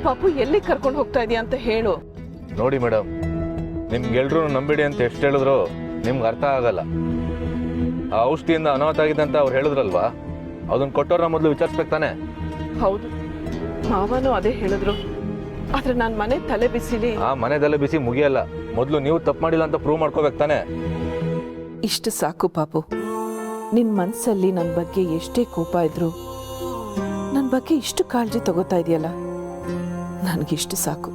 ಪಾಪು ಎಲ್ಲಿ ಕರ್ಕೊಂಡು ಹೋಗ್ತಾ ಇದೀಯ ಅಂತ ಹೇಳು. ನೋಡಿ ಮೇಡಮ್, ನಿಮ್ಗೆಲ್ರೂ ನಂಬಿಡಿ ಅಂತ ಎಷ್ಟು ಹೇಳಿದ್ರು ನಿಮ್ಗೆ ಅರ್ಥ ಆಗಲ್ಲ. ಆ ಔಷಧಿಯಿಂದ ಅನಾಹುತ ಆಗಿದೆ ಅಂತ ಅವ್ರು ಹೇಳಿದ್ರಲ್ವಾ, ಅದನ್ನ ಕೊಟ್ಟವ್ರನ್ನ ಮೊದಲು ವಿಚಾರಿಸ್ಬೇಕು ತಾನೆ. ಹೌದು, ಮಾವನು ಅದೇ ಹೇಳಿದ್ರು. ಆದ್ರೆ ನಾನ್ ಮನೆ ತಲೆ ಬಿಸಿಲಿ. ಆ ಮನೆದಲ್ಲೇ ಬಿಸಿ ಮುಗಿಯಲ್ಲ, ಮೊದಲು ನೀವು ತಪ್ಪು ಮಾಡಿಲ್ಲ ಅಂತ ಪ್ರೂವ್ ಮಾಡ್ಕೋಬೇಕು ತಾನೆ. ಇಷ್ಟು ಸಾಕು ಪಾಪು. ನಿನ್ ಮನ್ಸಲ್ಲಿ ನನ್ನ ಬಗ್ಗೆ ಎಷ್ಟೇ ಕೋಪ ಇದ್ರು ನನ್ನ ಬಗ್ಗೆ ಇಷ್ಟು ಕಾಳಜಿ ತಗೋತಾ ಇದೆಯಲ್ಲ, ನನ್ಗಿಷ್ಟು ಸಾಕು.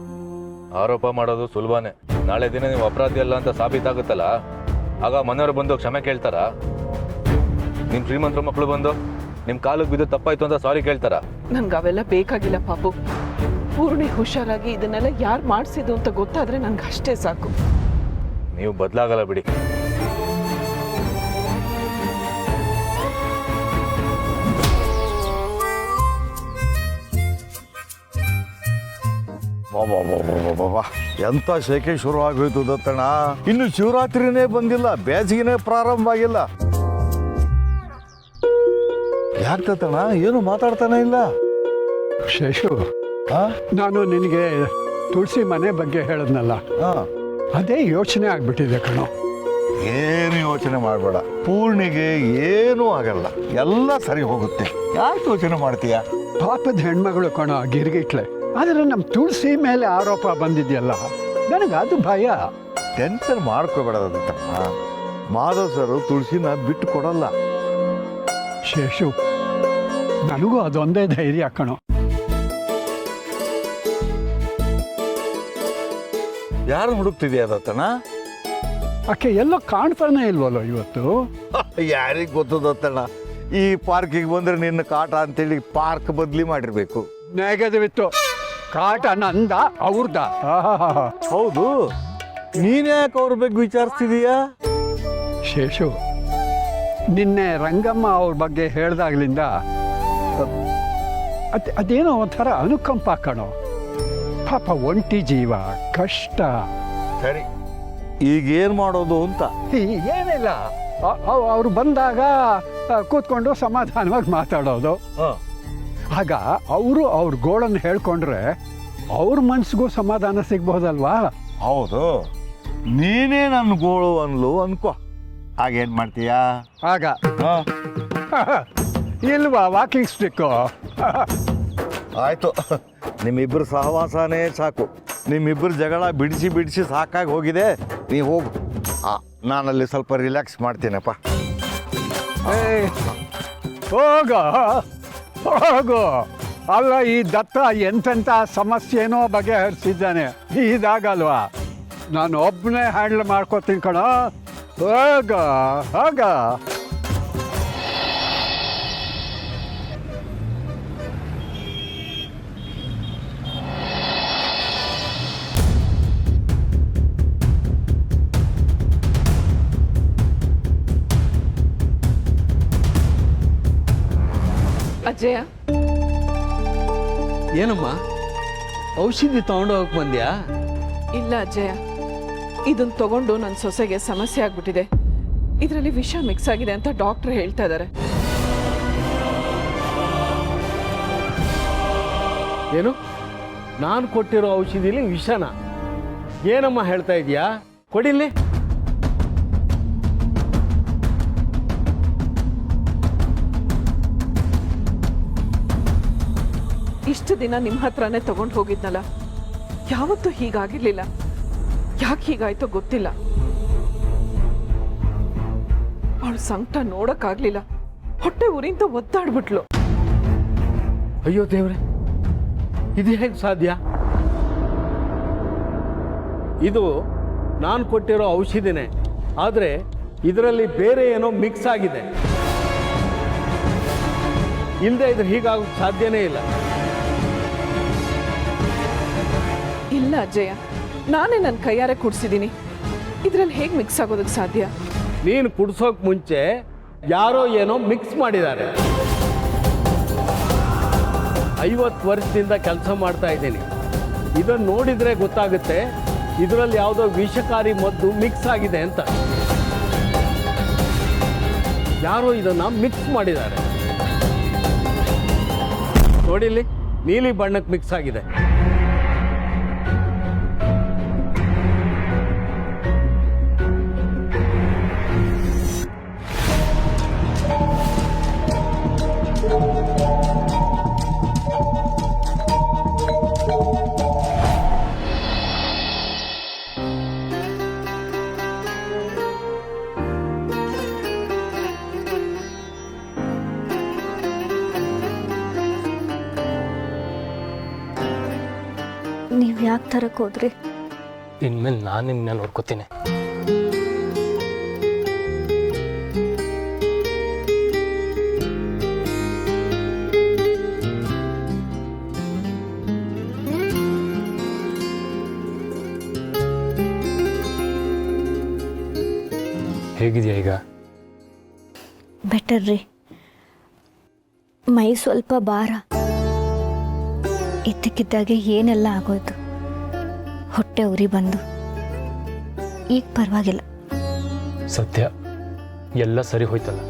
ಆರೋಪ ಮಾಡೋದು ಸುಲಭನೇ. ನಾಳೆ ದಿನ ನೀವು ಅಪರಾಧಿ ಅಲ್ಲ ಅಂತ ಸಾಬೀತಾಗುತ್ತಲ್ಲ, ಆಗ ಮನೆಯವರು ಬಂದು ಕ್ಷಮೆ ಕೇಳ್ತಾರ? ನಿಮ್ ಶ್ರೀಮಂತರ ಮಕ್ಕಳು ಬಂದು ನಿಮ್ ಕಾಲಿಗೆ ಬಿದ್ದು ತಪ್ಪಾಯ್ತು ಅಂತ ಸಾರಿ ಕೇಳ್ತಾರ? ನನ್ಗೆ ಅವೆಲ್ಲ ಬೇಕಾಗಿಲ್ಲ ಪಾಪು. ಪೂರ್ಣಿ ಹುಷಾರಾಗಿ ಇದನ್ನೆಲ್ಲ ಯಾರು ಮಾಡಿಸಿದ್ದು ಅಂತ ಗೊತ್ತಾದ್ರೆ ನನ್ಗೆ ಅಷ್ಟೇ ಸಾಕು. ನೀವು ಬದಲಾಗಲ್ಲ ಬಿಡಿ. ಎಂತ ಶೇಕೆ ಶುರು ಆಗೋಯ್ತು ದತ್ತಣ್ಣ. ಇನ್ನು ಶಿವರಾತ್ರಿನೇ ಬಂದಿಲ್ಲ, ಬೇಸಿಗೆನೇ ಪ್ರಾರಂಭ ಆಗಿಲ್ಲ. ಯಾಕೆ ದತ್ತಣ್ಣ ಏನು ಮಾತಾಡ್ತಾನೆ ಇಲ್ಲ? ಶೇಷು, ನಾನು ನಿನಗೆ ತುಳಸಿ ಮನೆ ಬಗ್ಗೆ ಹೇಳಿದ್ನಲ್ಲ, ಅದೇ ಯೋಚನೆ ಆಗ್ಬಿಟ್ಟಿದೆ ಕಣೋ. ಏನು ಯೋಚನೆ ಮಾಡಬೇಡ, ಪೂರ್ಣಿಗೆ ಏನೂ ಆಗಲ್ಲ, ಎಲ್ಲ ಸರಿ ಹೋಗುತ್ತೆ. ಯಾಕೆ ಯೋಚನೆ ಮಾಡ್ತೀಯ? ಪಾಪದ ಹೆಣ್ಮಗಳು ಕಣೋ ಗಿರ್ಗಿಟ್ಲೆ. ಆದರೆ ನಮ್ಮ ತುಳಸಿ ಮೇಲೆ ಆರೋಪ ಬಂದಿದೆಯಲ್ಲ, ನನಗೆ ಅದು ಭಯ. ಟೆನ್ಷನ್ ಮಾಡ್ಕೋಬೇಡ ದತ್ತಣ್ಣ, ಮಾಧವ್ ಸರ್ ತುಳಸಿನ ಬಿಟ್ಟು ಕೊಡಲ್ಲ. ಶೇಷು, ನನಗೂ ಅದೊಂದೇ ಧೈರ್ಯ ಕಣೋ. ಯಾರು ಹುಡುಕ್ತಿದ್ಯಾ ದತ್ತಣ್ಣ? ಆಕೆ ಎಲ್ಲೋ ಕಾಣ್ತಾನೆ ಇಲ್ವಲ್ಲೋ ಇವತ್ತು? ಯಾರಿಗೆ ಗೊತ್ತು ದತ್ತಣ್ಣ, ಈ ಪಾರ್ಕಿಗೆ ಬಂದ್ರೆ ನಿನ್ನ ಕಾಟ ಅಂತೇಳಿ ಪಾರ್ಕ್ ಬದಲಿ ಮಾಡಿರ್ಬೇಕು. ನೆಗದವಿತ್ತು. ಕಾಟ ನಂದ ಅವ್ರದ? ಹೌದು, ನೀನ್ಯಾಕೆ ಅವ್ರ ಬಗ್ಗೆ ವಿಚಾರಿಸ್ತಿದೀಯಾ? ಶೇಷು, ನಿನ್ನೆ ರಂಗಮ್ಮ ಅವ್ರ ಬಗ್ಗೆ ಹೇಳ್ದಾಗ್ಲಿಂದ ಅದೇನೋ ಒಂಥರ ಅನುಕಂಪ ಕಣೋ. ಪಾಪ ಒಂಟಿ ಜೀವ, ಕಷ್ಟ. ಸರಿ, ಈಗೇನು ಮಾಡೋದು ಅಂತ? ಏನಿಲ್ಲ, ಅವ್ರು ಬಂದಾಗ ಕೂತ್ಕೊಂಡು ಸಮಾಧಾನವಾಗಿ ಮಾತಾಡೋದು. ಆಗ ಅವರು ಅವ್ರ ಗೋಳನ್ನು ಹೇಳ್ಕೊಂಡ್ರೆ ಅವ್ರ ಮನ್ಸಿಗೂ ಸಮಾಧಾನ ಸಿಗ್ಬೋದಲ್ವಾ? ಹೌದು, ನೀನೇ ನನ್ನ ಗೋಳು ಅನ್ಲು ಅನ್ಕೋ, ಆಗೇನ್ ಮಾಡ್ತೀಯಾ? ಆಗ ಇಲ್ವಾ ವಾಕಿಂಗ್ ಸ್ಟಿಕ್ಕು? ಆಯ್ತು, ನಿಮ್ಮಿಬ್ಬರು ಸಹವಾಸನೇ ಸಾಕು. ನಿಮ್ಮಿಬ್ಬರು ಜಗಳ ಬಿಡಿಸಿ ಬಿಡಿಸಿ ಸಾಕಾಗಿ ಹೋಗಿದೆ. ನೀವು ಹೋಗು, ನಾನಲ್ಲಿ ಸ್ವಲ್ಪ ರಿಲ್ಯಾಕ್ಸ್ ಮಾಡ್ತೀನಪ್ಪ. ಹೋಗೋ ಹೋಗು. ಅಲ್ಲ, ಈ ದತ್ತ ಎಂತೆಂಥ ಸಮಸ್ಯೆನೋ ಬಗೆಹರಿಸಿದ್ದಾನೆ, ಇದಾಗಲ್ವಾ? ನಾನು ಒಬ್ಬನೇ ಹ್ಯಾಂಡಲ್ ಮಾಡ್ಕೋತೀನಿ ಕಣ. ಹೋಗ ಹೋಗ. ಅಜಯ, ಏನಮ್ಮ ಔಷಧಿ ತಗೊಂಡೋಗಕ್ಕೆ ಬಂದ್ಯಾ? ಇಲ್ಲ ಅಜಯ, ಇದನ್ನ ತಗೊಂಡು ನನ್ನ ಸೊಸೆಗೆ ಸಮಸ್ಯೆ ಆಗ್ಬಿಟ್ಟಿದೆ. ಇದರಲ್ಲಿ ವಿಷ ಮಿಕ್ಸ್ ಆಗಿದೆ ಅಂತ ಡಾಕ್ಟರ್ ಹೇಳ್ತಾ ಇದ್ದಾರೆ. ಏನು, ನಾನು ಕೊಟ್ಟಿರೋ ಔಷಧಿಲಿ ವಿಷನ? ಏನಮ್ಮ ಹೇಳ್ತಾ ಇದೀಯಾ? ಕೊಡಿಲ್ಲಿ. ಇಷ್ಟು ದಿನ ನಿಮ್ಮ ಹತ್ರನೇ ತಗೊಂಡು ಹೋಗಿದ್ನಲ್ಲ, ಯಾವತ್ತೂ ಹೀಗಾಗಿರ್ಲಿಲ್ಲ. ಯಾಕೆ ಹೀಗಾಯ್ತೋ ಗೊತ್ತಿಲ್ಲ. ಅವಳು ಸಂಕಟ ನೋಡಕ್ಕಾಗ್ಲಿಲ್ಲ, ಹೊಟ್ಟೆ ಉರಿಯಿಂದ ಒದ್ದಾಡ್ಬಿಟ್ಲು. ಅಯ್ಯೋ ದೇವ್ರೆ, ಇದು ಹೇಗೆ ಸಾಧ್ಯ? ಇದು ನಾನು ಕೊಟ್ಟಿರೋ ಔಷಧಿನೇ, ಆದರೆ ಇದರಲ್ಲಿ ಬೇರೆ ಏನೋ ಮಿಕ್ಸ್ ಆಗಿದೆ. ಇಲ್ಲದೆ ಇದ್ರೆ ಹೀಗಾಗೋಕ್ಕೆ ಸಾಧ್ಯನೇ ಇಲ್ಲ. ಇಲ್ಲ ಅಜಯ, ನಾನೇ ನನ್ನ ಕೈಯಾರೆ ಕುಡಿಸಿದ್ದೀನಿ. ಇದರಲ್ಲಿ ಹೇಗೆ ಮಿಕ್ಸ್ ಆಗೋದಕ್ಕೆ ಸಾಧ್ಯ? ನೀನು ಕುಡಿಸೋಕೆ ಮುಂಚೆ ಯಾರೋ ಏನೋ ಮಿಕ್ಸ್ ಮಾಡಿದ್ದಾರೆ. 50 ವರ್ಷದಿಂದ ಕೆಲಸ ಮಾಡ್ತಾ ಇದ್ದೀನಿ. ಇದನ್ನು ನೋಡಿದರೆ ಗೊತ್ತಾಗುತ್ತೆ ಇದರಲ್ಲಿ ಯಾವುದೋ ವಿಷಕಾರಿ ಮದ್ದು ಮಿಕ್ಸ್ ಆಗಿದೆ ಅಂತ. ಯಾರೋ ಇದನ್ನು ಮಿಕ್ಸ್ ಮಾಡಿದ್ದಾರೆ. ನೋಡಿಲ್ಲಿ, ನೀಲಿ ಬಣ್ಣಕ್ಕೆ ಮಿಕ್ಸ್ ಆಗಿದೆ. ತರಕ್ಕೆ ಹೋದ್ರಿ? ಇನ್ಮೇಲೆ ನಾನು ನಿನ್ನ ನೋಡ್ಕೋತೀನಿ. ಹೇಗಿದೆಯಾ ಈಗ? ಬೆಟರ್ ರೀ. ಮೈ ಸ್ವಲ್ಪ ಭಾರ, ಇದ್ದಕ್ಕಿದ್ದಾಗೆ ಏನೆಲ್ಲ ಆಗೋಯ್ತು, ಹೊಟ್ಟೆ ಉರಿ ಬಂದು. ಈಗ ಪರವಾಗಿಲ್ಲ. ಸತ್ಯ ಎಲ್ಲ ಸರಿ ಹೋಯ್ತಲ್ಲ.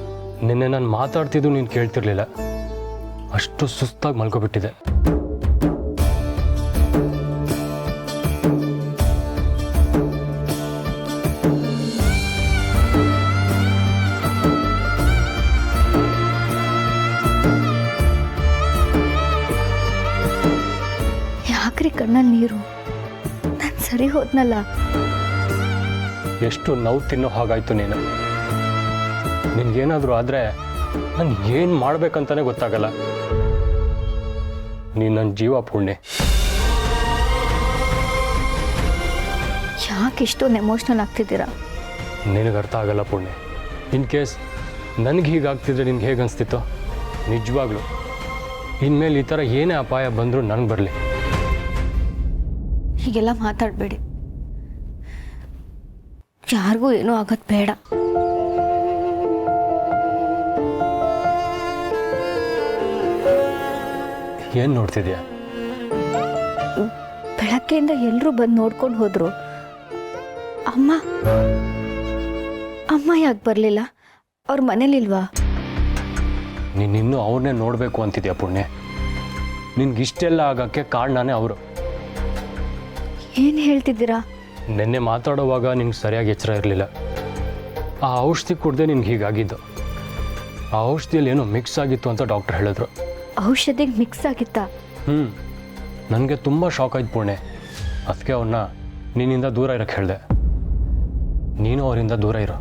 ನಿನ್ನೆ ನಾನು ಮಾತಾಡ್ತಿದ್ದು ನೀನು ಕೇಳ್ತಿರ್ಲಿಲ್ಲ, ಅಷ್ಟು ಸುಸ್ತಾಗಿ ಮಲ್ಕೊಬಿಟ್ಟಿದೆ. ಯಾಕ್ರಿ ಕಣ್ಣಲ್ಲಿ ನೀರು? ನಾನು ಸರಿ ಹೋದ್ನಲ್ಲ. ಎಷ್ಟು ನೋವು ತಿನ್ನೋ ಹಾಗಾಯ್ತು ನೀನು. ನಿನ್ಗೇನಾದರೂ ಆದರೆ ನಾನು ಏನು ಮಾಡ್ಬೇಕಂತಾನೆ ಗೊತ್ತಾಗಲ್ಲ. ನೀನು ನನ್ನ ಜೀವ ಪುಣ್ಯ. ಯಾಕೆ ಇಷ್ಟೊಂದು ಎಮೋಷ್ನಲ್ ಆಗ್ತಿದ್ದೀರಾ? ನಿನಗೆ ಅರ್ಥ ಆಗಲ್ಲ ಪುಣ್ಯ. ಇನ್ ಕೇಸ್ ನನಗೆ ಹೀಗಾಗ್ತಿದ್ರೆ ನಿನ್ಗೆ ಹೇಗೆ ಅನಿಸ್ತಿತ್ತು? ನಿಜವಾಗ್ಲೂ ಇನ್ಮೇಲೆ ಈ ಥರ ಏನೇ ಅಪಾಯ ಬಂದರೂ ನನಗೆ ಬರಲಿ. ಹೀಗೆಲ್ಲ ಮಾತಾಡಬೇಡಿ. ಯಾರಿಗೂ ಏನೂ ಆಗೋದು ಬೇಡ. ಏನು ನೋಡ್ತಿದ್ಯಾ? ಬೆಳಗ್ಗೆಯಿಂದ ಎಲ್ಲರೂ ಬಂದು ನೋಡ್ಕೊಂಡು ಹೋದ್ರು. ಅಮ್ಮ ಯಾಕೆ ಬರಲಿಲ್ಲ? ಅವ್ರ ಮನೇಲಿಲ್ವಾ? ನೀನಿನ್ನೂ ಅವ್ರನ್ನೇ ನೋಡಬೇಕು ಅಂತಿದ್ಯಾ ಪುಣ್ಯ? ನಿನ್ಗಿಷ್ಟೆಲ್ಲ ಆಗೋಕ್ಕೆ ಕಾರಣನೇ ಅವರು. ಏನು ಹೇಳ್ತಿದ್ದೀರಾ? ನಿನ್ನೆ ಮಾತಾಡೋವಾಗ ನಿನ್ಗೆ ಸರಿಯಾಗಿ ಎಚ್ಚರ ಇರಲಿಲ್ಲ. ಆ ಔಷಧಿ ಕುಡ್ದೆ ನಿನ್ಗೆ ಹೀಗಾಗಿದ್ದು. ಆ ಔಷಧಿಯಲ್ಲಿ ಏನೋ ಮಿಕ್ಸ್ ಆಗಿತ್ತು ಅಂತ ಡಾಕ್ಟರ್ ಹೇಳಿದ್ರು. ಔಷಧಿಗೆ ಮಿಕ್ಸ್ ಆಗಿತ್ತಾ? ನನಗೆ ತುಂಬ ಶಾಕ್ ಆಯ್ತು ಪುಣ್ಯ. ಅದಕ್ಕೆ ಅವನ್ನ ನಿನ್ನಿಂದ ದೂರ ಇರೋಕ್ಕೆ ಹೇಳಿದೆ. ನೀನು ಅವರಿಂದ ದೂರ ಇರೋ.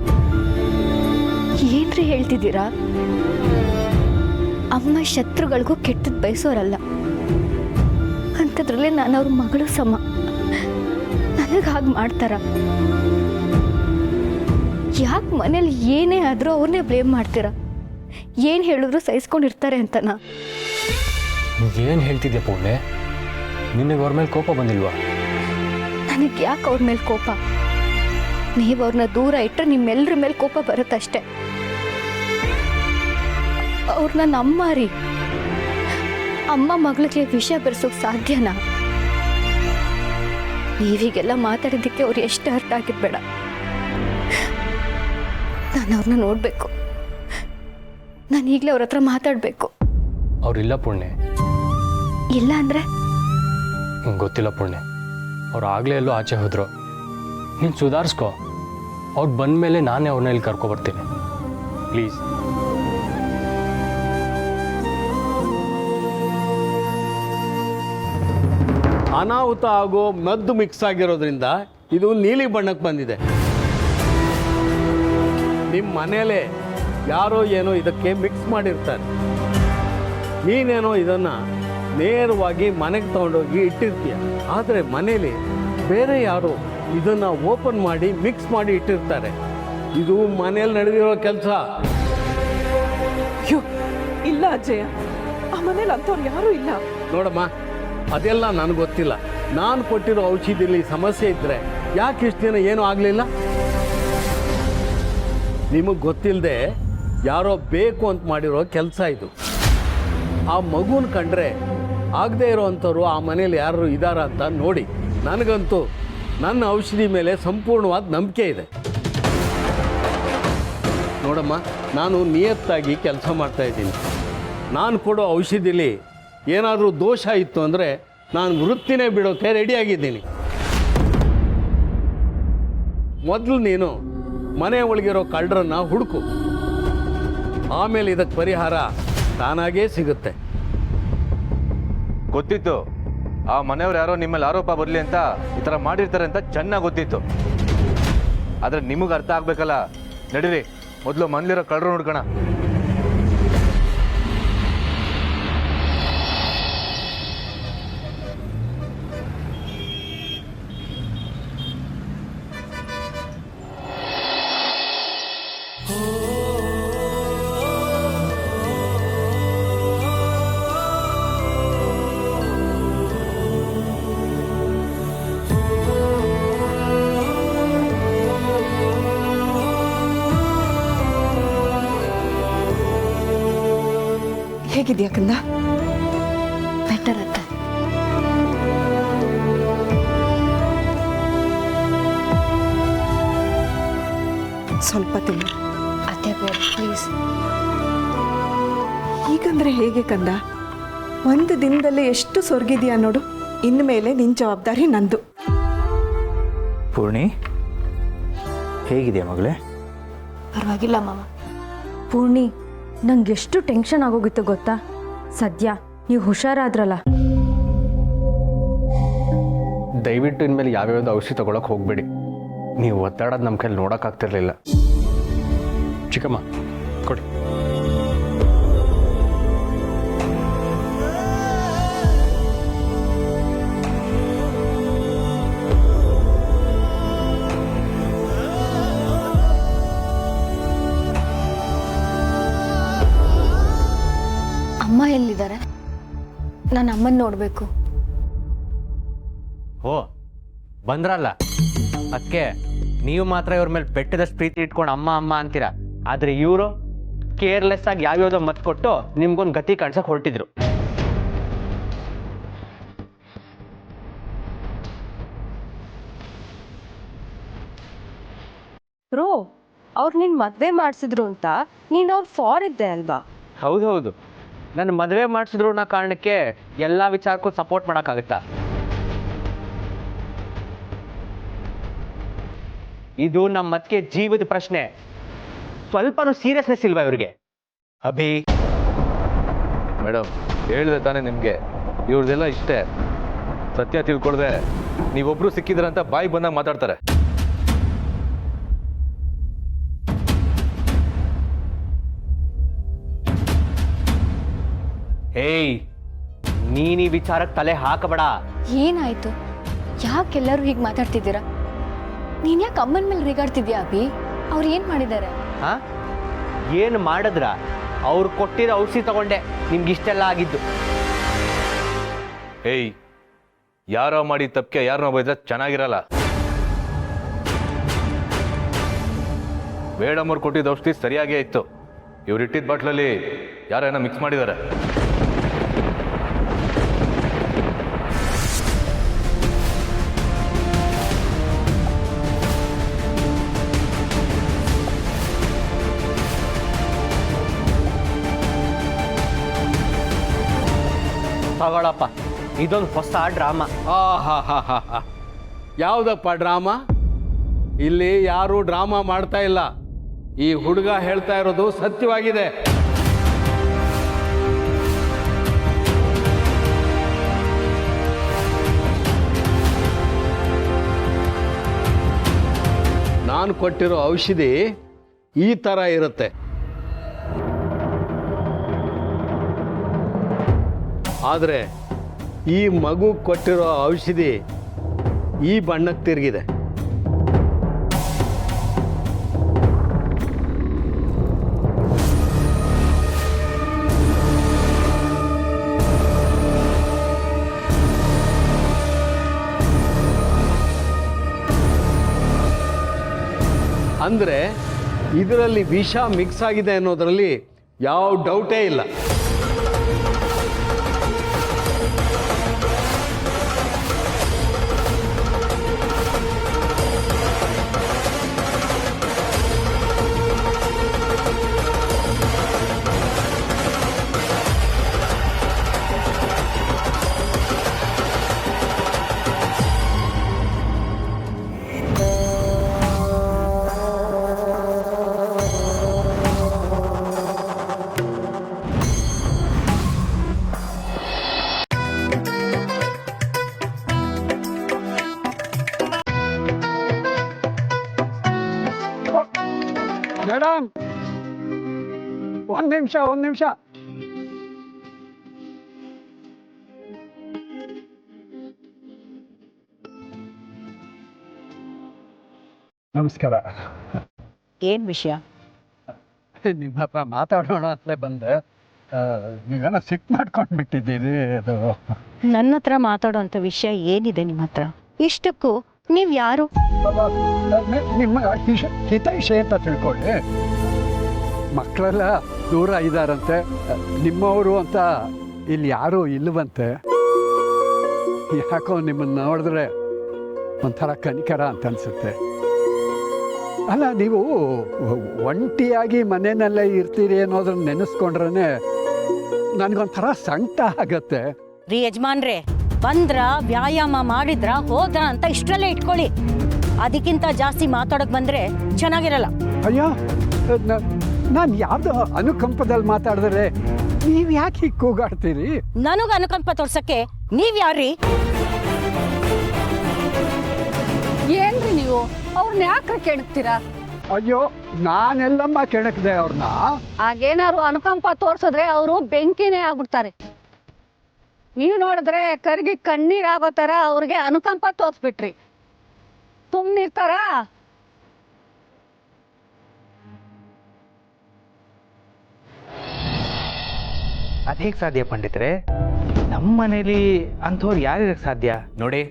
ಏನ್ರಿ ಹೇಳ್ತಿದ್ದೀರಾ? ಅಮ್ಮ ಶತ್ರುಗಳಿಗೂ ಕೆಟ್ಟದ್ದು ಬಯಸೋರಲ್ಲ. ಅಂಥದ್ರಲ್ಲಿ ನಾನು ಅವ್ರ ಮಗಳು ಸಮ. ನನಗೆ ಹಾಗೆ ಮಾಡ್ತಾರ? ಯಾಕೆ ಮನೇಲಿ ಏನೇ ಆದರೂ ಅವ್ರನ್ನೇ ಬ್ಲೇಮ್ ಮಾಡ್ತೀರಾ? ಏನು ಹೇಳಿದ್ರು ಸಹಿಸ್ಕೊಂಡಿರ್ತಾರೆ ಅಂತನಾ? ಏನು ಹೇಳ್ತಿದ್ಯಾ ಪುಣ್ಯ? ನಿನಗೆ ಅವ್ರ ಮೇಲೆ ಕೋಪ ಬಂದಿಲ್ವಾ? ನನಗೆ ಯಾಕೆ ಅವ್ರ ಮೇಲೆ ಕೋಪ? ನೀವು ಅವ್ರನ್ನ ದೂರ ಇಟ್ಟರೆ ನಿಮ್ಮೆಲ್ಲರ ಮೇಲೆ ಕೋಪ ಬರುತ್ತಷ್ಟೆ. ಅವ್ರು ನನ್ನ ಅಮ್ಮ ರೀ. ಅಮ್ಮ ಮಗಳಿಗೆ ವಿಷ ಬೆರೆಸೋಕೆ ಸಾಧ್ಯನಾ? ನೀವೀಗೆಲ್ಲ ಮಾತಾಡಿದ್ದಕ್ಕೆ ಅವ್ರು ಎಷ್ಟು ಹರ್ಟ್ ಆಗಿದ್ಬೇಡ. ನಾನು ಅವ್ರನ್ನ ನೋಡಬೇಕು. ನಾನು ಈಗಲೇ ಅವ್ರ ಹತ್ರ ಮಾತಾಡಬೇಕು. ಅವ್ರಿಲ್ಲ ಪುಣ್ಯ. ಇಲ್ಲ ಅಂದರೆ? ಗೊತ್ತಿಲ್ಲ ಪುಣ್ಯ. ಅವ್ರು ಆಗಲೇ ಎಲ್ಲೋ ಆಚೆ ಹೋದ್ರು. ನೀನು ಸುಧಾರಿಸ್ಕೊ. ಅವ್ರು ಬಂದಮೇಲೆ ನಾನೇ ಅವ್ರನ್ನ ಇಲ್ಲಿ ಕರ್ಕೊಬರ್ತೀನಿ ಪ್ಲೀಸ್. ಅನಾಹುತ ಆಗೋ ಮದ್ದು ಮಿಕ್ಸ್ ಆಗಿರೋದ್ರಿಂದ ಇದು ನೀಲಿ ಬಣ್ಣಕ್ಕೆ ಬಂದಿದೆ. ನಿಮ್ಮ ಮನೇಲೆ ಯಾರೋ ಏನೋ ಇದಕ್ಕೆ ಮಿಕ್ಸ್ ಮಾಡಿರ್ತಾರೆ. ನೀನೇನೋ ಇದನ್ನು ನೇರವಾಗಿ ಮನೆಗೆ ತಗೊಂಡೋಗಿ ಇಟ್ಟಿರ್ತೀಯ. ಆದರೆ ಮನೇಲಿ ಬೇರೆ ಯಾರೋ ಇದನ್ನು ಓಪನ್ ಮಾಡಿ ಮಿಕ್ಸ್ ಮಾಡಿ ಇಟ್ಟಿರ್ತಾರೆ. ಇದು ಮನೇಲಿ ನಡೆದಿರೋ ಕೆಲಸ. ಅಯ್ಯೋ ಇಲ್ಲ ಅಜ್ಜಯ್ಯ, ಆ ಮನೇಲಿ ಅಂಥವ್ರು ಯಾರೂ ಇಲ್ಲ. ನೋಡಮ್ಮ, ಅದೆಲ್ಲ ನನಗೆ ಗೊತ್ತಿಲ್ಲ. ನಾನು ಕೊಟ್ಟಿರೋ ಔಷಧಿಲಿ ಸಮಸ್ಯೆ ಇದ್ದರೆ ಯಾಕೆ ಇಷ್ಟು ದಿನ ಏನೂ ಆಗಲಿಲ್ಲ? ನಿಮಗೆ ಗೊತ್ತಿಲ್ಲದೆ ಯಾರೋ ಬೇಕು ಅಂತ ಮಾಡಿರೋ ಕೆಲಸ ಇದು. ಆ ಮಗುನ ಕಂಡ್ರೆ ಆಗದೆ ಇರೋವಂಥವ್ರು ಆ ಮನೇಲಿ ಯಾರು ಇದ್ದಾರ ಅಂತ ನೋಡಿ. ನನಗಂತೂ ನನ್ನ ಔಷಧಿ ಮೇಲೆ ಸಂಪೂರ್ಣವಾದ ನಂಬಿಕೆ ಇದೆ. ನೋಡಮ್ಮ, ನಾನು ನಿಯತ್ತಾಗಿ ಕೆಲಸ ಮಾಡ್ತಾಯಿದ್ದೀನಿ. ನಾನು ಕೊಡೋ ಔಷಧಿಲಿ ಏನಾದರೂ ದೋಷ ಇತ್ತು ಅಂದರೆ ನಾನು ವೃತ್ತಿನೇ ಬಿಡೋಕ್ಕೆ ರೆಡಿಯಾಗಿದ್ದೀನಿ. ಮೊದಲು ನೀನು ಮನೆ ಒಳಗಿರೋ ಕಳ್ಳರನ್ನ ಹುಡುಕು. ಆಮೇಲೆ ಇದಕ್ಕೆ ಪರಿಹಾರ ತಾನಾಗೇ ಸಿಗುತ್ತೆ. ಗೊತ್ತಿತ್ತು ಆ ಮನೆಯವ್ರು ಯಾರೋ ನಿಮ್ಮಲ್ಲಿ ಆರೋಪ ಬರಲಿ ಅಂತ ಈ ಥರ ಮಾಡಿರ್ತಾರೆ ಅಂತ ಚೆನ್ನಾಗಿ ಗೊತ್ತಿತ್ತು. ಆದರೆ ನಿಮಗೆ ಅರ್ಥ ಆಗಬೇಕಲ್ಲ. ನಡೀರಿ, ಮೊದಲು ಮನೇಲಿರೋ ಕಳ್ಳರು ಹುಡ್ಕೋಣ. ಹೇಗಿದ್ಯಾ ಕಂದ? ಬೆಟರ್ ಅತ್ತೆ. ಸ್ವಲ್ಪ ತಿನ್ನು. ಅತ್ತೆ ಬೇಡ ಪ್ಲೀಸ್. ಹೀಗಂದ್ರೆ ಹೇಗೆ ಕಂದ? ಒಂದು ದಿನದಲ್ಲೇ ಎಷ್ಟು ಸೊರ್ಗಿದ್ಯಾ ನೋಡು. ಇನ್ಮೇಲೆ ನಿನ್ನ ಜವಾಬ್ದಾರಿ ನಂದು. ಪೂರ್ಣಿ ಹೇಗಿದೆಯಾ ಮಗಳೇ? ಪರವಾಗಿಲ್ಲ ಮಾವ. ಪೂರ್ಣಿ, ನಂಗೆ ಎಷ್ಟು ಟೆನ್ಷನ್ ಆಗೋಗಿತ್ತು ಗೊತ್ತಾ? ಸದ್ಯ ನೀವು ಹುಷಾರಾದ್ರಲ್ಲ. ದಯವಿಟ್ಟು ಇನ್ಮೇಲೆ ಯಾವ್ಯಾವ್ದು ಔಷಧಿ ತೊಗೊಳಕ್ಕೆ ಹೋಗಬೇಡಿ. ನೀವು ಒತ್ತಡದ ನಮ್ಮ ಕೈಲಿ ನೋಡೋಕ್ಕಾಗ್ತಿರ್ಲಿಲ್ಲ. ಚಿಕ್ಕಮ್ಮ ಕೊಡಿ. ಅಮ್ಮ ಎಲ್ಲಿದ್ದಾರೆ? ನಾನು ಅಮ್ಮನ ನೋಡಬೇಕು. ಓ ಬಂದ್ರಲ್ಲ, ಅದಕ್ಕೆ ನೀವು ಮಾತ್ರ ಇವ್ರ ಮೇಲೆ ಬೆಟ್ಟದಷ್ಟು ಪ್ರೀತಿ ಇಟ್ಕೊಂಡು ಅಮ್ಮ ಅಮ್ಮ ಅಂತೀರಾ. ಆದರೆ ಇವರು ಕೇರ್ಲೆಸ್ ಆಗಿ ಯಾವ್ಯಾವುದೋ ಮತ್ ಕೊಟ್ಟು ನಿಮ್ಗೊಂದು ಗತಿ ಕಾಣಿಸಕ್ಕೆ ಹೊರಟಿದ್ರು. ಬ್ರೋ, ಅವ್ರು ನಿನ್ನ ಮದುವೆ ಮಾಡಿಸಿದ್ರು ಅಂತ ನೀನು ಅವ್ರು ಫಾರ್ ಇದ್ದೆ ಅಲ್ವಾ? ಹೌದೌದು, ನನ್ನ ಮದುವೆ ಮಾಡಿಸಿದ್ರು ಅನ್ನೋ ಕಾರಣಕ್ಕೆ ಎಲ್ಲ ವಿಚಾರಕ್ಕೂ ಸಪೋರ್ಟ್ ಮಾಡೋಕ್ಕಾಗತ್ತಾ? ಇದು ನಮ್ಮ ಮತ್ತೆ ಜೀವದ ಪ್ರಶ್ನೆ. ಸ್ವಲ್ಪನೂ ಸೀರಿಯಸ್ನೆಸ್ ಇಲ್ವಾ ಇವ್ರಿಗೆ? ಅಭಿ ಮೇಡಮ್ ಹೇಳಿದೆ ತಾನೇ ನಿಮಗೆ, ಇವ್ರದೆಲ್ಲ ಇಷ್ಟೇ. ಸತ್ಯ ತಿಳ್ಕೊಳ್ದೆ ನೀವೊಬ್ರು ಸಿಕ್ಕಿದ್ರಂತ ಬಾಯಿ ಬಂದಾಗ ಮಾತಾಡ್ತಾರೆ. ಹೇಯ್, ನೀನು ಈ ವಿಚಾರಕ್ಕೆ ತಲೆ ಹಾಕಬೇಡ. ಏನಾಯ್ತು? ಯಾಕೆಲ್ಲರೂ ಹೀಗೆ ಮಾತಾಡ್ತಿದ್ದೀರಾ? ನೀನ್ ಯಾಕೆ ಅಮ್ಮನ ಮೇಲೆ ರೇಗಾಡ್ತಿದ್ಯಾ ಅಭಿ? ಅವ್ರು ಏನ್ ಮಾಡಿದ್ದಾರೆ? ಹಾ, ಏನು ಮಾಡಿದ್ರ? ಅವ್ರು ಕೊಟ್ಟಿರೋ ಔಷಧಿ ತಗೊಂಡೆ ನಿಮ್ಗೆ ಇಷ್ಟೆಲ್ಲ ಆಗಿದ್ದು. ಏಯ್, ಯಾರೋ ಮಾಡಿ ತಪ್ಪಿಗೆ ಯಾರನ್ನೋ ಬೈದ್ರೆ ಚೆನ್ನಾಗಿರಲ್ಲ. ಮೇಡಮ್ ಅವ್ರು ಕೊಟ್ಟಿದ್ದ ಔಷಧಿ ಸರಿಯಾಗೇ ಇತ್ತು. ಇವ್ರು ಇಟ್ಟಿದ್ದ ಬಾಟ್ಲಲ್ಲಿ ಯಾರೋ ಏನೋ ಮಿಕ್ಸ್ ಮಾಡಿದ್ದಾರೆ. ತಗೊಳಪ್ಪ, ಇದೊಂದು ಹೊಸ ಡ್ರಾಮಾ. ಆಹಾಹಾಹಾ, ಯಾವುದಪ್ಪ ಡ್ರಾಮಾ? ಇಲ್ಲಿ ಯಾರೂ ಡ್ರಾಮಾ ಮಾಡ್ತಾ ಇಲ್ಲ. ಈ ಹುಡುಗ ಹೇಳ್ತಾ ಇರೋದು ಸತ್ಯವಾಗಿದೆ. ನಾನು ಕೊಟ್ಟಿರೋ ಔಷಧಿ ಈ ಥರ ಇರುತ್ತೆ. ಆದರೆ ಈ ಮಗು ಕೊಟ್ಟಿರೋ ಔಷಧಿ ಈ ಬಣ್ಣಕ್ಕೆ ತಿರುಗಿದೆ. ಅಂದರೆ ಇದರಲ್ಲಿ ವಿಷ ಮಿಕ್ಸ್ ಆಗಿದೆ ಅನ್ನೋದರಲ್ಲಿ ಯಾವ ಡೌಟೇ ಇಲ್ಲ. ಮೇಡಮ್, ಒಂದು ನಿಮಿಷ. ನಮಸ್ಕಾರ. ಏನು ವಿಷಯ? ನಿಮ್ಮ ಹತ್ರ ಮಾತಾಡೋಣ ಅಂತಲೇ ಬಂದೆ. ನೀವೇನೋ ಸಿಕ್ ಮಾಡ್ಕೊಂಡ್ಬಿಟ್ಟಿದ್ದೀರಿ. ಅದು ನನ್ನ ಹತ್ರ ಮಾತಾಡೋಂಥ ವಿಷಯ ಏನಿದೆ ನಿಮ್ಮ ಹತ್ರ? ಇಷ್ಟಕ್ಕೂ ನೀವು ಯಾರು? ನಿಮ್ಮ ಹಿತೈಷಿ ಅಂತ ತಿಳ್ಕೊಳ್ಳಿ. ಮಕ್ಕಳೆಲ್ಲ ದೂರ ಇದ್ದಾರಂತೆ. ನಿಮ್ಮವರು ಅಂತ ಇಲ್ಲಿ ಯಾರೂ ಇಲ್ಲವಂತೆ. ಯಾಕೋ ನಿಮ್ಮನ್ನು ನೋಡಿದ್ರೆ ಒಂಥರ ಕನಿಕರ ಅಂತ ಅನಿಸುತ್ತೆ. ಅಲ್ಲ, ನೀವು ಒಂಟಿಯಾಗಿ ಮನೆಯಲ್ಲೇ ಇರ್ತೀರಿ ಅನ್ನೋದನ್ನ ನೆನೆಸ್ಕೊಂಡ್ರೆ ನನಗೊಂಥರ ಸಂಕಟ ಆಗತ್ತೆ. ರೀ ಯಜಮಾನ್ರೆ, ಬಂದ್ರ ವ್ಯಾಯಾಮ ಮಾಡಿದ್ರ ಹೋದ್ರ ಅಂತ ಇಷ್ಟರಲ್ಲೇ ಇಟ್ಕೊಳ್ಳಿ. ಅದಕ್ಕಿಂತ ಜಾಸ್ತಿ ಮಾತಾಡೋಕೆ ಬಂದ್ರೆ ಚೆನ್ನಾಗಿರಲ್ಲ. ಅಯ್ಯೋ, ನಾನು ಯಾವುದೋ ಅನುಕಂಪದಲ್ಲಿ ಮಾತಾಡಿದ್ರೆ ನೀವು ಯಾಕೆ ಹೀಗೆ ಕೂಗಾಡ್ತೀರಿ? ನನಗೆ ಅನುಕಂಪ ತೋರ್ಸಕ್ಕೆ ನೀವ್ ಯಾರ್ರಿ? ಏನ್ರಿ ನೀವು ಅವ್ರನ್ನ ಯಾಕ್ರೆ ಕೆಣಕ್ತೀರಾ? ಅಯ್ಯೋ, ನಾನೆಲ್ಲಮ್ಮ ಕೆಣಕ್ದೆ ಅವ್ರನ್ನ. ಹಾಗೇನಾದ್ರು ಅನುಕಂಪ ತೋರ್ಸಿದ್ರೆ ಅವರು ಬೆಂಕಿನೇ ಆಗ್ಬಿಡ್ತಾರೆ. ನೀವು ನೋಡಿದ್ರೆ ಕರ್ಗಿ ಕಣ್ಣೀರಾಗೋ ಥರ ಅವ್ರಿಗೆ ಅನುಕಂಪ ತೋರಿಸ್ಬಿಟ್ರಿ. ಸುಮ್ಮನಿರ್ತಾರ? ಅದೇಗೆ ಸಾಧ್ಯ ಪಂಡಿತ್ರೆ? ನಮ್ಮ ಮನೇಲಿ ಅಂಥವ್ರು ಯಾರ್ಯಾರಿಗೆ ಸಾಧ್ಯ? ನೋಡಿ,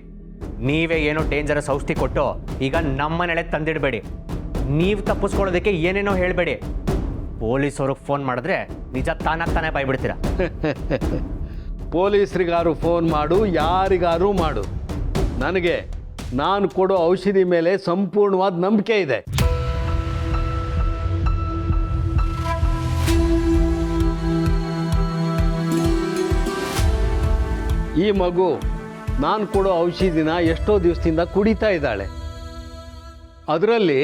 ನೀವೇ ಏನೋ ಡೇಂಜರಸ್ ಔಷಧಿ ಕೊಟ್ಟು ಈಗ ನಮ್ಮ ಮನೆಯಲ್ಲೇ ತಂದಿಡಬೇಡಿ. ನೀವು ತಪ್ಪಿಸ್ಕೊಳ್ಳೋದಕ್ಕೆ ಏನೇನೋ ಹೇಳಬೇಡಿ. ಪೊಲೀಸವ್ರಿಗೆ ಫೋನ್ ಮಾಡಿದ್ರೆ ನಿಜ ತಾನೇ ಬಾಯ್ಬಿಡ್ತೀರಾ. ಪೊಲೀಸರಿಗಾರು ಫೋನ್ ಮಾಡು, ಯಾರಿಗಾರು ಮಾಡು, ನನಗೆ ನಾನು ಕೊಡೋ ಔಷಧಿ ಮೇಲೆ ಸಂಪೂರ್ಣವಾದ ನಂಬಿಕೆ ಇದೆ. ಈ ಮಗು ನಾನು ಕೊಡೋ ಔಷಧಿನ ಎಷ್ಟೋ ದಿವಸದಿಂದ ಕುಡಿತಾ ಇದ್ದಾಳೆ. ಅದರಲ್ಲಿ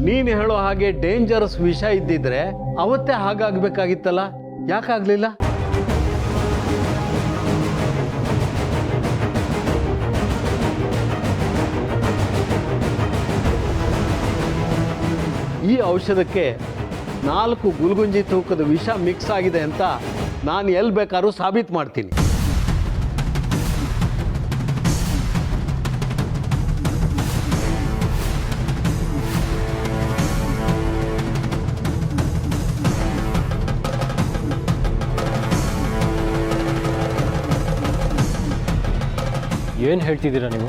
ನೀನು ಹೇಳೋ ಹಾಗೆ ಡೇಂಜರಸ್ ವಿಷ ಇದ್ದಿದ್ರೆ ಅವತ್ತೇ ಹಾಗಾಗಬೇಕಾಗಿತ್ತಲ್ಲ, ಯಾಕಾಗಲಿಲ್ಲ? ಈ ಔಷಧಕ್ಕೆ 4 ಗುಲ್ಗುಂಜಿ ತೂಕದ ವಿಷ ಮಿಕ್ಸ್ ಆಗಿದೆ ಅಂತ ನಾನು ಎಲ್ಲಿ ಬೇಕಾದ್ರೂ ಸಾಬೀತು ಮಾಡ್ತೀನಿ. ಏನು ಹೇಳ್ತಿದ್ದೀರಾ ನೀವು?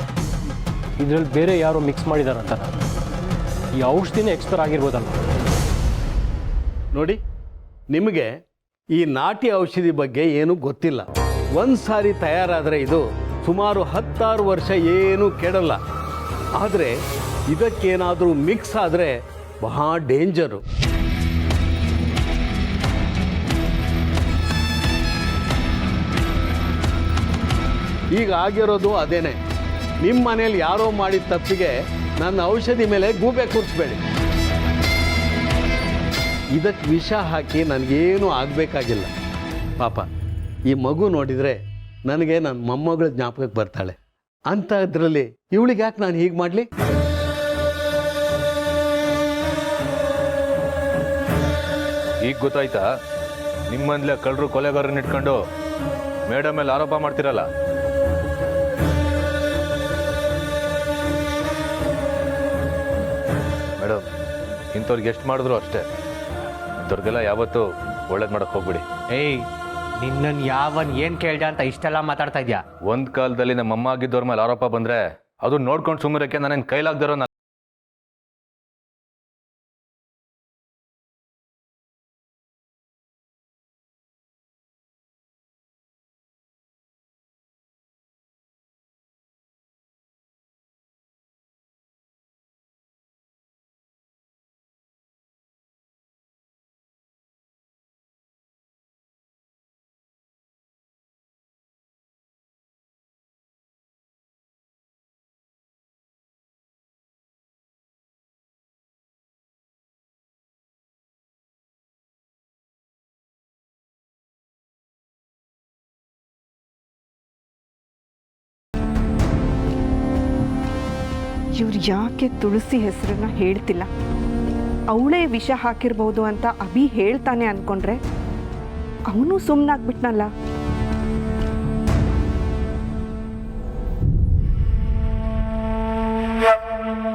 ಇದರಲ್ಲಿ ಬೇರೆ ಯಾರೋ ಮಿಕ್ಸ್ ಮಾಡಿದಾರಂತ? ಈ ಔಷಧಿನೇ ಎಕ್ಸ್ಪೈರ್ ಆಗಿರ್ಬೋದಲ್ಲ? ನೋಡಿ, ನಿಮಗೆ ಈ ನಾಟಿ ಔಷಧಿ ಬಗ್ಗೆ ಏನೂ ಗೊತ್ತಿಲ್ಲ. ಒಂದು ಸಾರಿ ತಯಾರಾದರೆ ಇದು ಸುಮಾರು 16 ವರ್ಷ ಏನೂ ಕೆಡಲ್ಲ. ಆದರೆ ಇದಕ್ಕೇನಾದರೂ ಮಿಕ್ಸ್ ಆದರೆ ಬಹಳ ಡೇಂಜರು. ಈಗ ಆಗಿರೋದು ಅದೇನೆ. ನಿಮ್ಮ ಮನೇಲಿ ಯಾರೋ ಮಾಡಿದ ತಪ್ಪಿಗೆ ನನ್ನ ಔಷಧಿ ಮೇಲೆ ಗೂಬೆ ಕೂರಿಸ್ಬೇಡಿ. ಇದಕ್ಕೆ ವಿಷ ಹಾಕಿ ನನಗೇನೂ ಆಗಬೇಕಾಗಿಲ್ಲ. ಪಾಪ ಈ ಮಗು ನೋಡಿದರೆ ನನಗೆ ನನ್ನ ಮೊಮ್ಮಗಳ ಜ್ಞಾಪಕಕ್ಕೆ ಬರ್ತಾಳೆ. ಅಂಥದ್ರಲ್ಲಿ ಇವಳಿಗೆ ಯಾಕೆ ನಾನು ಹೀಗೆ ಮಾಡಲಿ? ಈಗ ಗೊತ್ತಾಯ್ತಾ? ನಿಮ್ಮಂದ್ಲೆ ಕಳ್ಳರು ಕೊಲೆಗಾರನ್ನ ಇಟ್ಕೊಂಡು ಮೇಡಮ್ ಮೇಲೆ ಆರೋಪ ಮಾಡ್ತಿರಲ್ಲ. ಮೇಡಮ್, ಇಂಥವ್ರಿಗೆ ಎಷ್ಟು ಮಾಡಿದ್ರು ಅಷ್ಟೇ. ಇಂಥವ್ರಿಗೆಲ್ಲ ಯಾವತ್ತೂ ಒಳ್ಳೇದು ಮಾಡಕ್ಕೆ ಹೋಗ್ಬಿಡಿ. ಏಯ್, ನಿನ್ನನ್ನು ಯಾವನ್ ಏನು ಕೇಳ್ದ ಅಂತ ಇಷ್ಟೆಲ್ಲ ಮಾತಾಡ್ತಾ ಇದ್ಯಾ? ಒಂದು ಕಾಲದಲ್ಲಿ ನಮ್ಮ ಅಮ್ಮ ಆಗಿದ್ದವ್ರ ಮೇಲೆ ಆರೋಪ ಬಂದರೆ ಅದು ನೋಡ್ಕೊಂಡು ಸುಮ್ಮರಕ್ಕೆ ನನಗೆ ಕೈಲಾಗ್ದಿರೋ ಇವ್ರು ಯಾಕೆ ತುಳಸಿ ಹೆಸರನ್ನ ಹೇಳ್ತಿಲ್ಲ? ಅವಳೇ ವಿಷ ಹಾಕಿರ್ಬೋದು ಅಂತ ಅಭಿ ಹೇಳ್ತಾನೆ ಅನ್ಕೊಂಡ್ರೆ ಅವನು ಸುಮ್ಮನಾಗ್ಬಿಟ್ನಲ್ಲ.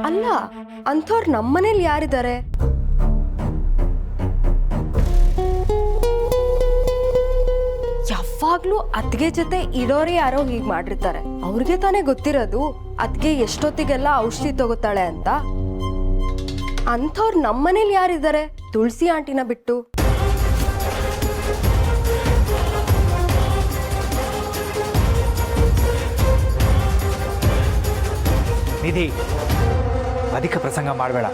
ಅಲ್ಲ, ಅಂಥವ್ರು ನಮ್ಮನೇಲಿ ಯಾರಿದ್ದಾರೆ? ಯಾವಾಗ್ಲೂ ಅತ್ಗೆ ಜೊತೆ ಇರೋರೇ ಯಾರೋ ಹೀಗೆ ಮಾಡಿರ್ತಾರೆ. ಅವ್ರಿಗೆ ತಾನೇ ಗೊತ್ತಿರೋದು ಅತ್ಗೆ ಎಷ್ಟೊತ್ತಿಗೆಲ್ಲ ಔಷಧಿ ತಗೋತಾಳೆ ಅಂತ. ಅಂಥವ್ರು ನಮ್ಮನೇಲಿ ಯಾರಿದ್ದಾರೆ ತುಳಸಿ ಆಂಟಿನ ಬಿಟ್ಟು? ನಿಧಿ, ಅಧಿಕ ಪ್ರಸಂಗ ಮಾಡಬೇಡ.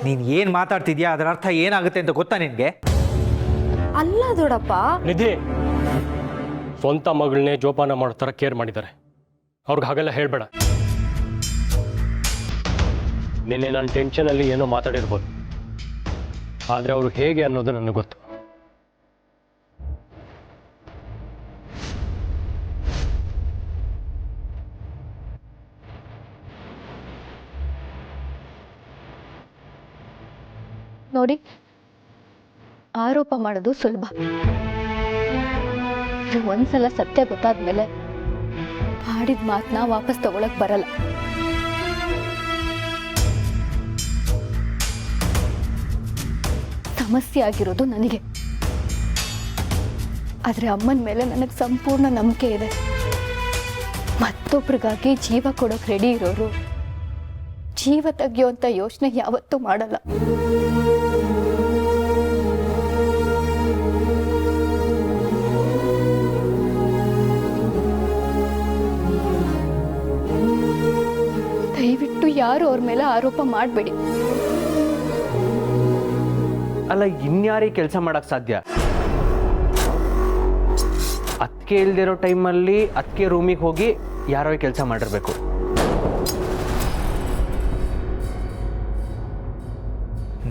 ನೀನು ಏನು ಮಾತಾಡ್ತಿದ್ಯಾ ಅದರ ಅರ್ಥ ಏನಾಗುತ್ತೆ ಅಂತ ಗೊತ್ತಾ ನಿನಗೆ? ಅಲ್ಲ ದೊಡ್ಡಪ್ಪ, ನಿಧಿ ಸ್ವಂತ ಮಗಳನ್ನೇ ಜೋಪಾನ ಮಾಡೋ ಥರ ಕೇರ್ ಮಾಡಿದ್ದಾರೆ. ಅವ್ರಿಗೆ ಹಾಗೆಲ್ಲ ಹೇಳಬೇಡ. ನಿನ್ನೆ ನಾನು ಟೆನ್ಷನಲ್ಲಿ ಏನೋ ಮಾತಾಡಿರ್ಬೋದು, ಆದರೆ ಅವರು ಹೇಗೆ ಅನ್ನೋದು ನನಗೆ ಗೊತ್ತು. ನೋಡಿ, ಆರೋಪ ಮಾಡೋದು ಸುಲಭ. ಒಂದ್ಸಲ ಸತ್ಯ ಗೊತ್ತಾದ್ಮೇಲೆ ಆಡಿದ ಮಾತನ್ನ ವಾಪಸ್ ತಗೊಳಕ್ ಬರಲ್ಲ. ಸಮಸ್ಯೆ ಆಗಿರೋದು ನನಗೆ, ಆದ್ರೆ ಅಮ್ಮನ ಮೇಲೆ ನನಗೆ ಸಂಪೂರ್ಣ ನಂಬಿಕೆ ಇದೆ. ಮತ್ತೊಬ್ರಿಗಾಗಿ ಜೀವ ಕೊಡೋಕೆ ರೆಡಿ ಇರೋರು ಜೀವ ತೆಗಿಯೋಂಥ ಯೋಚನೆ ಯಾವತ್ತೂ ಮಾಡಲ್ಲ. ದಯವಿಟ್ಟು ಯಾರು ಅವ್ರ ಮೇಲೆ ಆರೋಪ ಮಾಡಬೇಡಿ. ಅಲ್ಲ, ಇನ್ಯಾರಿಗೆ ಕೆಲಸ ಮಾಡಕ್ ಸಾಧ್ಯ? ಅತ್ತಿಗೆ ಇಲ್ದಿರೋ ಟೈಮಲ್ಲಿ ಅತ್ತಿಗೆ ರೂಮಿಗೆ ಹೋಗಿ ಯಾರೋ ಕೆಲಸ ಮಾಡಿರ್ಬೇಕು.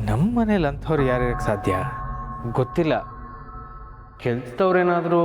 ನಮ್ಮ ಮನೇಲಿ ಅಂಥವ್ರು ಯಾರ್ಯಾರಿಗೆ ಸಾಧ್ಯ? ಗೊತ್ತಿಲ್ಲ. ಕೆಲ್ಸದವ್ರೇನಾದರೂ